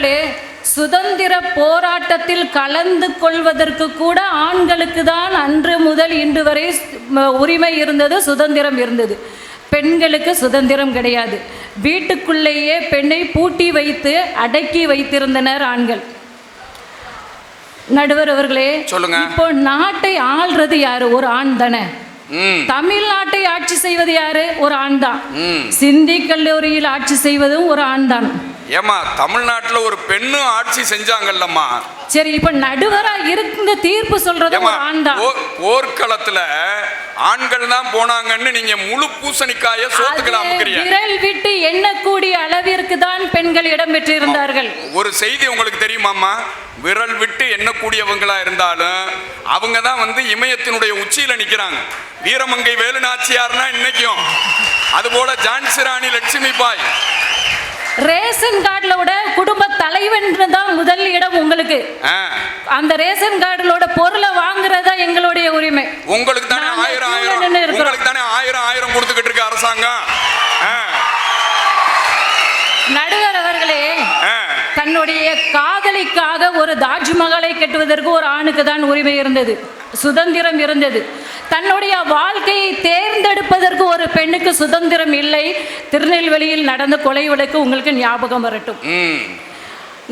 அவர்களே, சுதந்திர போராட்டத்தில் கலந்து கொள்வதற்கு கூட ஆண்களுக்கு தான் அன்று முதல் இன்று வரை உரிமை இருந்தது, சுதந்திரம் இருந்தது. பெண்களுக்கு சுதந்திரம் கிடையாது. வீட்டுக்குள்ளேயே பெண்ணை பூட்டி வைத்து அடக்கி வைத்திருந்தனர் ஆண்கள். நடுவர் அவர்களே, சொல்லுங்க. இப்போ நாட்டை ஆள்றது யாரு? ஒரு ஆண் தானே. தமிழ்நாட்டை ஆட்சி செய்வது யாரு? ஒரு ஆண் தான். சிந்தி கல்லூரியில் ஆட்சி செய்வதும் ஒரு ஆண் தான். ஏமா தமிழ்நாட்டுல ஒரு பெண்ணு ஆட்சி செஞ்சாங்கல்லம்மா. சரி, இப்ப நடுவரா இருந்து தீர்ப்பு சொல்றது ஒரு ஆண் தான். போர்க்களத்துல ஆண்கள் தான் போனாங்கன்னு நீங்க முழு பூசணிக்காய சோத்துக்கலாம். விரல் விட்டு எண்ணக்கூடிய அளவிற்கு தான் பெண்கள் இடம் பெற்றிருந்தார்கள். ஒரு செய்தி உங்களுக்கு தெரியுமாம்மா? விரல் விட்டு எண்ணக்கூடியவங்களா இருந்தாலும் அவங்க தான் இமயத்தினுடைய உச்சியில நிக்கிறாங்க. வீரமங்கை வேலு நாச்சியார்னா இன்னைக்கும், அதுபோல ஜான்சி ராணி லட்சுமி பாய். ரேஷன் கார்டுல குடும்ப தலைவன் தான் முதல் இடம் உங்களுக்கு. அந்த ரேஷன் கார்டுலோட பொருளை வாங்குறதா எங்களுடைய உரிமை. உங்களுக்கு தானே ஆயிரம் கொடுத்துக்கிட்டு இருக்கு அரசாங்கம். நடுவர் அவர்களே, தன்னுடைய காதலிக்காக ஒரு தாஜ்மஹாலை கட்டுவதற்கு ஒரு ஆணுக்கு தான் உரிமை இருந்தது, சுதந்திரம் இருந்தது. தன்னுடைய வாழ்க்கையை தேர்ந்தெடுப்பதற்கு ஒரு பெண்ணுக்கு சுதந்திரம் இல்லை. திருநெல்வேலியில் நடந்த கொலை வழக்கு உங்களுக்கு ஞாபகம் வரட்டும்.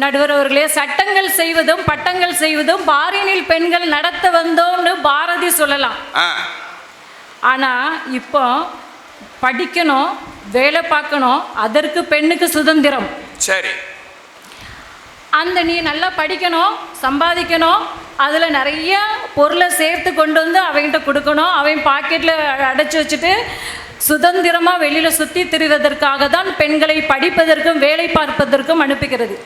நடுவர் அவர்களே, சட்டங்கள் செய்வதும் பட்டங்கள் செய்வதும் பாரினில் பெண்கள் நடத்த வந்தோம்னு பாரதி சொல்லலாம். ஆனா இப்போ படிக்கணும், வேலை பார்க்கணும், அதற்கு பெண்ணுக்கு சுதந்திரம். சரி, அந்த நீ நல்லா படிக்கணும், சம்பாதிக்கணும், அதில் நிறைய பொருளை சேர்த்து கொண்டு வந்து அவன்கிட்ட கொடுக்கணும், அவன் பாக்கெட்டில் அடைச்சி வச்சுட்டு சுதந்திரமாக வெளியில் சுற்றி திரிவதற்காக தான் பெண்களை படிப்பதற்கும் வேலை பார்ப்பதற்கும் அனுப்புகிறது.